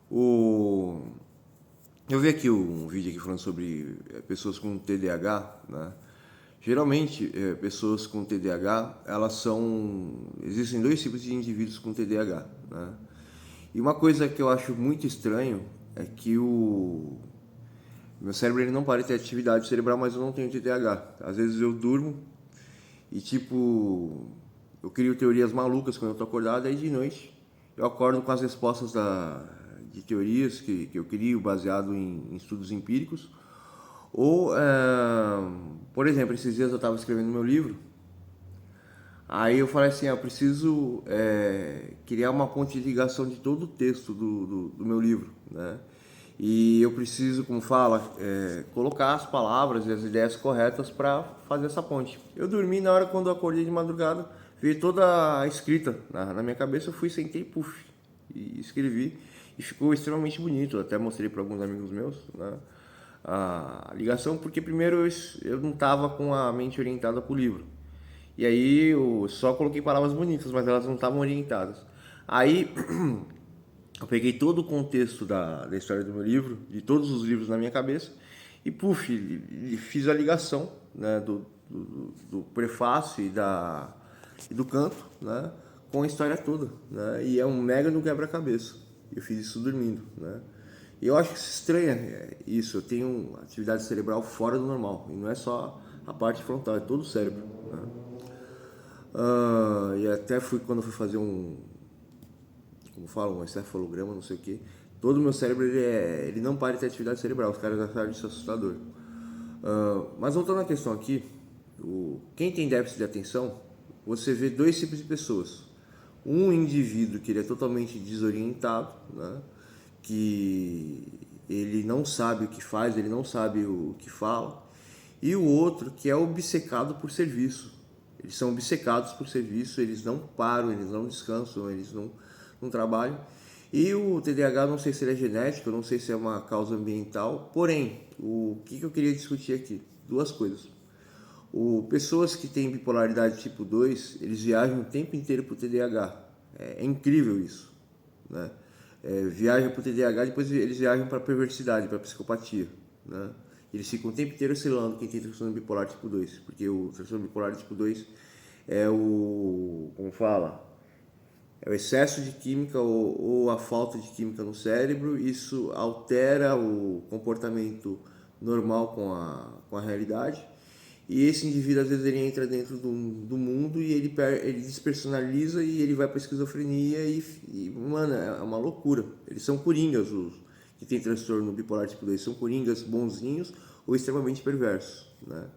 O... Eu vi aqui um vídeo aqui falando sobre pessoas com TDAH, né? Geralmente, pessoas com TDAH, elas são... Existem dois tipos de indivíduos com TDAH, né? E uma coisa que eu acho muito estranho é que o meu cérebro ele não para de ter atividade cerebral, mas eu não tenho TDAH. Às vezes eu durmo e, tipo, eu crio teorias malucas quando eu tô acordado, aí de noite eu acordo com as respostas de teorias que eu crio baseado em estudos empíricos. Ou, por exemplo, esses dias eu estava escrevendo meu livro, aí eu falei assim, eu preciso criar uma ponte de ligação de todo o texto do meu livro, né? E eu preciso, como fala, colocar as palavras e as ideias corretas para fazer essa ponte. Eu dormi na hora quando eu acordei de madrugada, veio toda a escrita na minha cabeça, eu fui, sentei, puf, e escrevi. E ficou extremamente bonito, eu até mostrei para alguns amigos meus, né, a ligação, porque primeiro eu não estava com a mente orientada para o livro. E aí eu só coloquei palavras bonitas, mas elas não estavam orientadas. Aí eu peguei todo o contexto da história do meu livro, de todos os livros na minha cabeça, e puf, fiz a ligação, né, do prefácio e do canto, né, com a história toda, né, e é um mega no quebra-cabeça. Eu fiz isso dormindo, né. E eu acho que se estranha isso, eu tenho atividade cerebral fora do normal, e não é só a parte frontal, é todo o cérebro, né. E até quando eu fui fazer como falam, um encefalograma, não sei o que. Todo o meu cérebro ele não para de ter atividade cerebral. Os caras acharam isso assustador. Mas voltando à questão aqui, quem tem déficit de atenção, você vê dois tipos de pessoas. Um indivíduo que ele é totalmente desorientado, né? Que ele não sabe o que faz, ele não sabe o que fala. E o outro que é obcecado por serviço. Eles são obcecados por serviço, eles não param, eles não descansam, eles não trabalham. E o TDAH, não sei se ele é genético, não sei se é uma causa ambiental, porém, o que eu queria discutir aqui? Duas coisas. Pessoas que têm bipolaridade tipo 2, eles viajam o tempo inteiro para o TDAH. É incrível isso, né? Viajam para o TDAH, depois eles viajam para a perversidade, para a psicopatia, né? Eles ficam o tempo inteiro oscilando quem tem transtorno bipolar tipo 2, porque o transtorno bipolar tipo 2 como fala, é o excesso de química ou a falta de química no cérebro. Isso altera o comportamento normal com a realidade. E esse indivíduo, às vezes, ele entra dentro do mundo e ele despersonaliza e ele vai para esquizofrenia mano, é uma loucura. Eles são coringas, os que têm transtorno bipolar tipo 2, são coringas bonzinhos ou extremamente perversos, né?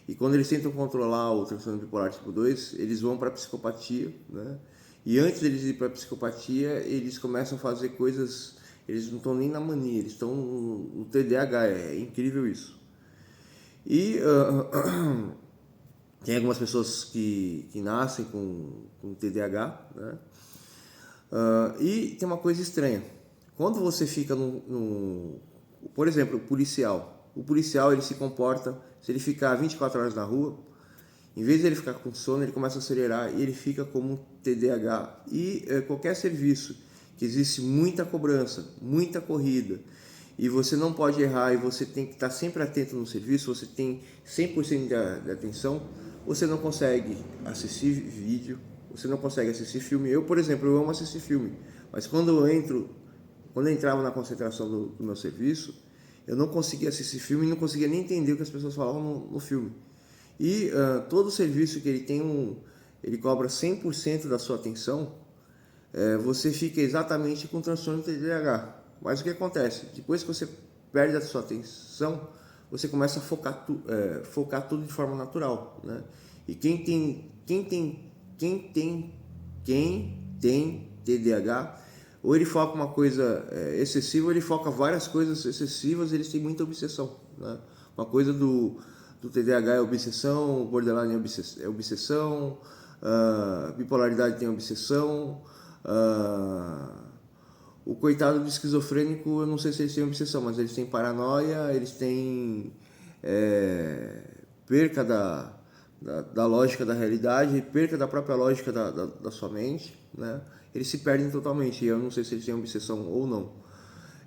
E quando eles tentam controlar o transtorno bipolar tipo 2, eles vão para a psicopatia, né? E antes deles ir para a psicopatia, eles começam a fazer coisas, eles não estão nem na mania, eles estão no TDAH, é incrível isso. E tem algumas pessoas que nascem com TDAH, né? E tem uma coisa estranha. Quando você fica por exemplo, o policial ele se comporta, se ele ficar 24 horas na rua, em vez de ele ficar com sono, ele começa a acelerar e ele fica como TDAH. E qualquer serviço que existe muita cobrança, muita corrida, e você não pode errar e você tem que estar sempre atento no serviço, você tem 100% de atenção, você não consegue assistir vídeo, você não consegue assistir filme. Eu, por exemplo, eu amo assistir filme, mas quando eu entrava na concentração do meu serviço, eu não conseguia assistir filme e não conseguia nem entender o que as pessoas falavam no filme. E todo serviço que ele tem ele cobra 100% da sua atenção, você fica exatamente com transtorno TDAH. Mas o que acontece? Depois que você perde a sua atenção, você começa a focar tudo de forma natural, né? E quem tem TDAH, ou ele foca uma coisa excessiva, ou ele foca várias coisas excessivas, eles têm muita obsessão, né? Uma coisa do TDAH é obsessão, borderline é obsessão, bipolaridade tem obsessão, o coitado do esquizofrênico, eu não sei se eles têm obsessão, mas eles têm paranoia, eles têm perca da lógica da realidade, perca da própria lógica da sua mente, né? Eles se perdem totalmente, e eu não sei se eles têm obsessão ou não.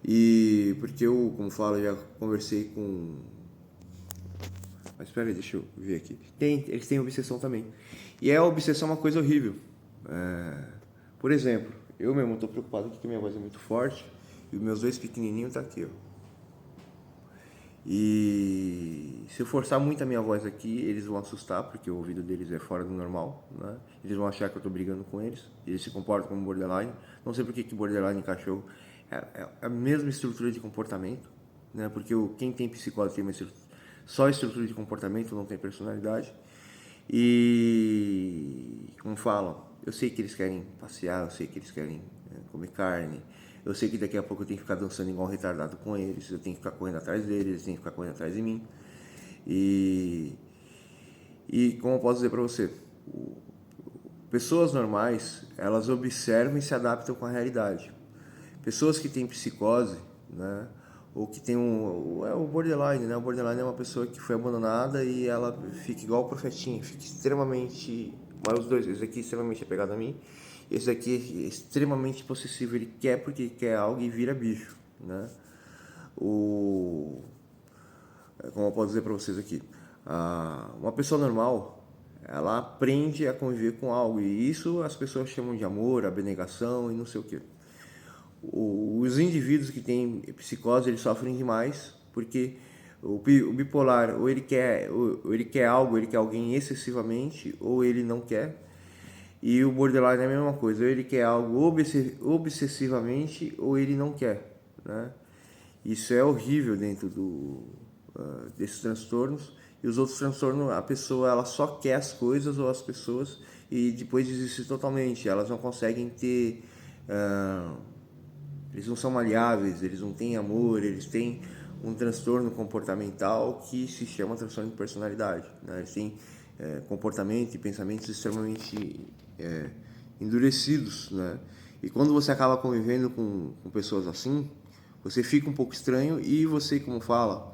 E porque eu, como falo, já conversei com... Mas espera aí, deixa eu ver aqui. Eles têm obsessão também. E a obsessão é uma coisa horrível. Por exemplo, eu mesmo estou preocupado aqui que minha voz é muito forte e os meus dois pequenininhos tá aqui, ó. E se eu forçar muito a minha voz aqui, eles vão assustar, porque o ouvido deles é fora do normal, né? Eles vão achar que eu estou brigando com eles. Eles se comportam como borderline. Não sei porque que borderline e cachorro é a mesma estrutura de comportamento, né? Porque quem tem psicose tem só estrutura de comportamento, não tem personalidade. E como falam, eu sei que eles querem passear, eu sei que eles querem comer carne, eu sei que daqui a pouco eu tenho que ficar dançando igual um retardado com eles, eu tenho que ficar correndo atrás deles, eles têm que ficar correndo atrás de mim. E como eu posso dizer para você, pessoas normais, elas observam e se adaptam com a realidade. Pessoas que têm psicose, né, ou que tem o borderline, né? O borderline é uma pessoa que foi abandonada e ela fica igual o profetinha, fica extremamente... Mas os dois, esse aqui é extremamente apegado a mim, esse aqui é extremamente possessivo, ele quer porque quer algo e vira bicho, né? Como eu posso dizer para vocês aqui, uma pessoa normal, ela aprende a conviver com algo, e isso as pessoas chamam de amor, abnegação e não sei o que. Os indivíduos que têm psicose, eles sofrem demais, porque o bipolar, ou ele quer algo, ele quer alguém excessivamente, ou ele não quer. E o borderline é a mesma coisa, ou ele quer algo obsessivamente, ou ele não quer, né? Isso é horrível dentro desses transtornos. E os outros transtornos, a pessoa ela só quer as coisas ou as pessoas e depois desiste totalmente. Elas não conseguem ter... eles não são maleáveis, eles não têm amor, eles têm um transtorno comportamental que se chama transtorno de personalidade, né? Eles têm comportamento e pensamentos extremamente endurecidos, né? E quando você acaba convivendo com pessoas assim, você fica um pouco estranho e você, como fala,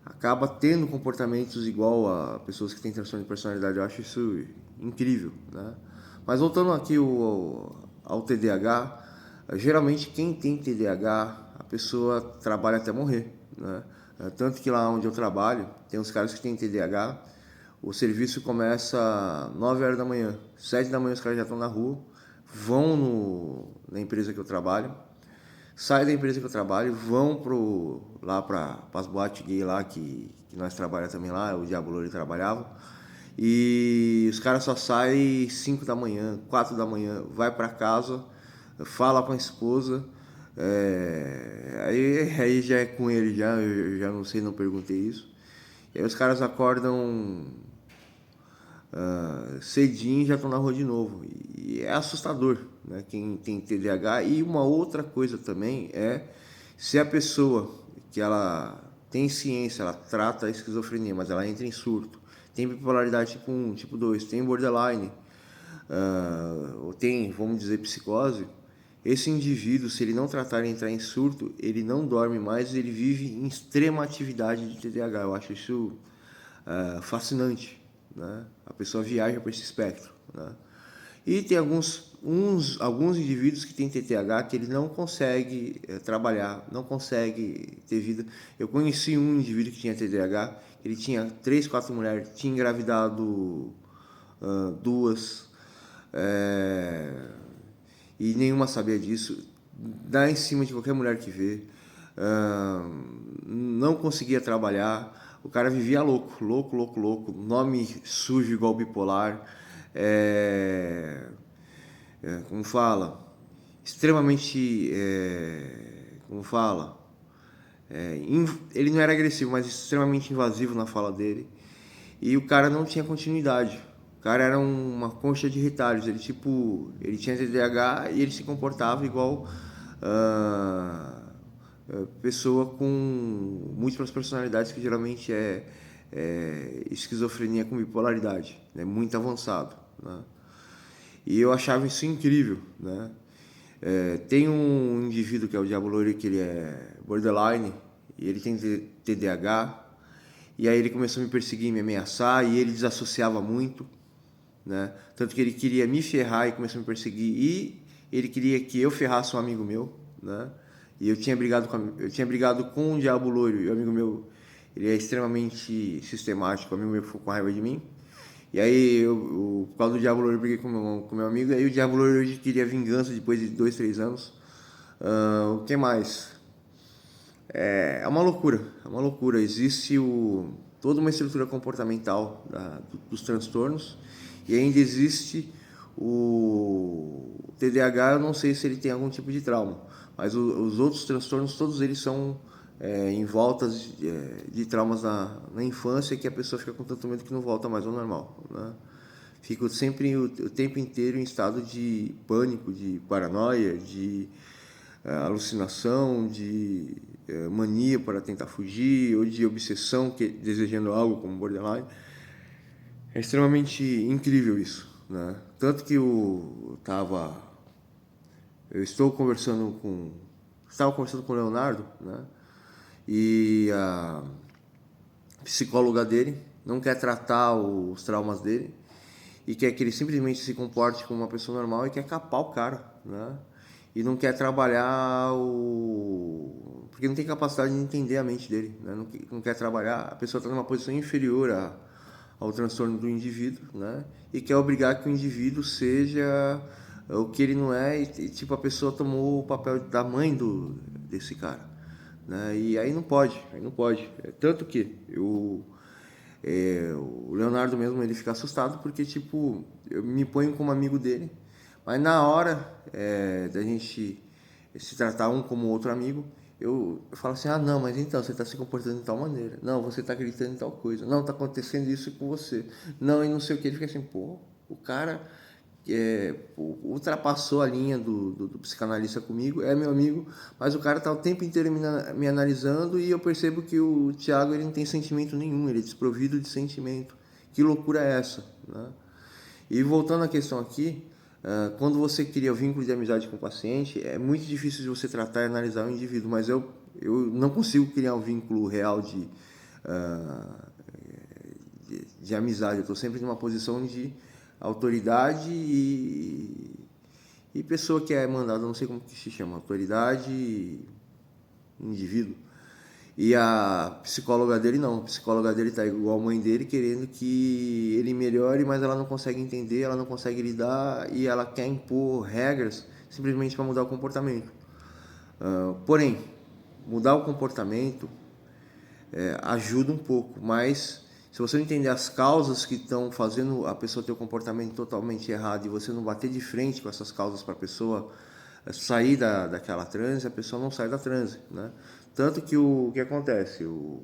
acaba tendo comportamentos igual a pessoas que têm transtorno de personalidade. Eu acho isso incrível, né? Mas voltando aqui ao TDAH, geralmente quem tem TDAH, a pessoa trabalha até morrer, né? Tanto que lá onde eu trabalho, tem uns caras que têm TDAH, o serviço começa 9 horas da manhã, 7 da manhã os caras já estão na rua, vão na empresa que eu trabalho, saem da empresa que eu trabalho, vão lá para as boates gay lá, que nós trabalhamos também lá, o Diabo Louro trabalhava, e os caras só saem 5 da manhã, 4 da manhã, vai para casa, fala com a esposa, aí já é com ele já, eu já não sei, não perguntei isso. E aí os caras acordam cedinho e já estão na rua de novo. E é assustador, né? Quem tem TDAH. E uma outra coisa também é se a pessoa que ela tem ciência, ela trata a esquizofrenia, mas ela entra em surto, tem bipolaridade tipo 1, tipo 2, tem borderline, ou tem, vamos dizer, psicose, esse indivíduo, se ele não tratar e entrar em surto, ele não dorme mais, ele vive em extrema atividade de TDAH. Eu acho isso fascinante, né? A pessoa viaja por esse espectro, né? E tem alguns indivíduos que têm TDAH que ele não consegue trabalhar, não consegue ter vida. Eu conheci um indivíduo que tinha TDAH, ele tinha 3, 4 mulheres, tinha engravidado 2, e nenhuma sabia disso, dá em cima de qualquer mulher que vê, não conseguia trabalhar, o cara vivia louco, louco, louco, louco, nome sujo igual bipolar, como fala, extremamente, como fala, ele não era agressivo, mas extremamente invasivo na fala dele, e o cara não tinha continuidade. O cara era uma concha de retalhos. Ele tinha TDAH e ele se comportava igual pessoa com múltiplas personalidades, que geralmente é esquizofrenia com bipolaridade, né? Muito avançado, né? E eu achava isso incrível, né? Tem um indivíduo que é o Diabo Louro, que ele é borderline e ele tem TDAH. E aí ele começou a me perseguir, me ameaçar, e ele desassociava muito, né? Tanto que ele queria me ferrar e começou a me perseguir. E ele queria que eu ferrasse um amigo meu, né? E eu tinha brigado com o Diabo Loiro, e o amigo meu, ele é extremamente sistemático, o amigo meu ficou com raiva de mim. E aí, por causa do Diabo Loiro, eu briguei com meu amigo, e aí o Diabo Loiro hoje queria vingança depois de 2, 3 anos. O que mais? É uma loucura, é uma loucura. Existe toda uma estrutura comportamental dos transtornos e ainda existe o TDAH. Eu não sei se ele tem algum tipo de trauma, mas os outros transtornos, todos eles são em voltas de traumas na infância, que a pessoa fica com tanto medo que não volta mais ao normal, né? Fico sempre o tempo inteiro em estado de pânico, de paranoia, de alucinação, de mania para tentar fugir, ou de obsessão, desejando algo como borderline. É extremamente incrível isso, né? Tanto que eu estava conversando com o Leonardo, né? E a psicóloga dele não quer tratar os traumas dele e quer que ele simplesmente se comporte como uma pessoa normal e quer capar o cara, né? E não quer trabalhar porque não tem capacidade de entender a mente dele, né? Não quer trabalhar, a pessoa está numa posição inferior ao transtorno do indivíduo, né? E quer obrigar que o indivíduo seja o que ele não é, e tipo, a pessoa tomou o papel da mãe desse cara, né? E aí não pode, Tanto que o Leonardo mesmo, ele fica assustado porque, tipo, eu me ponho como amigo dele, mas na hora da gente se tratar um como outro amigo, eu falo assim, não, mas então, você está se comportando de tal maneira, não, você está acreditando em tal coisa, não, está acontecendo isso com você, não, e não sei o que, ele fica assim, pô, o cara ultrapassou a linha do psicanalista comigo, é meu amigo, mas o cara tá o tempo inteiro me analisando e eu percebo que o Thiago, ele não tem sentimento nenhum, ele é desprovido de sentimento. Que loucura é essa, né? E voltando à questão aqui, quando você cria o vínculo de amizade com o paciente, é muito difícil de você tratar e analisar o indivíduo, mas eu não consigo criar um vínculo real de amizade. Eu estou sempre numa posição de autoridade e pessoa que é mandada, não sei como que se chama, autoridade e indivíduo. E a psicóloga dele não, a psicóloga dele tá igual a mãe dele, querendo que ele melhore, mas ela não consegue entender, ela não consegue lidar e ela quer impor regras simplesmente para mudar o comportamento. Porém, mudar o comportamento ajuda um pouco, mas se você não entender as causas que estão fazendo a pessoa ter o comportamento totalmente errado e você não bater de frente com essas causas para a pessoa sair daquela transe, a pessoa não sai da transe, né? Tanto que o que acontece, o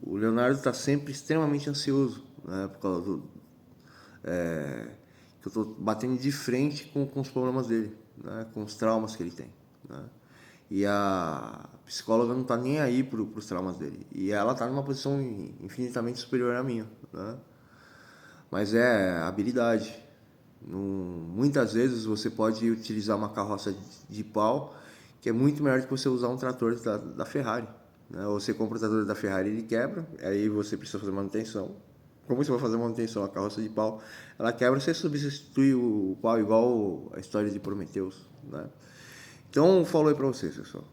Leonardo está sempre extremamente ansioso, né? Por causa que eu estou batendo de frente com os problemas dele, né? Com os traumas que ele tem, né? E a psicóloga não está nem aí para os traumas dele. E ela está numa posição infinitamente superior à minha, né? Mas é habilidade. Muitas vezes você pode utilizar uma carroça de pau, que é muito melhor do que você usar um trator da Ferrari, né? Ou você compra o trator da Ferrari, ele quebra, aí você precisa fazer manutenção. Como você vai fazer manutenção? A carroça de pau, ela quebra, você substitui o pau igual a história de Prometheus, né? Então, falou aí para vocês, pessoal.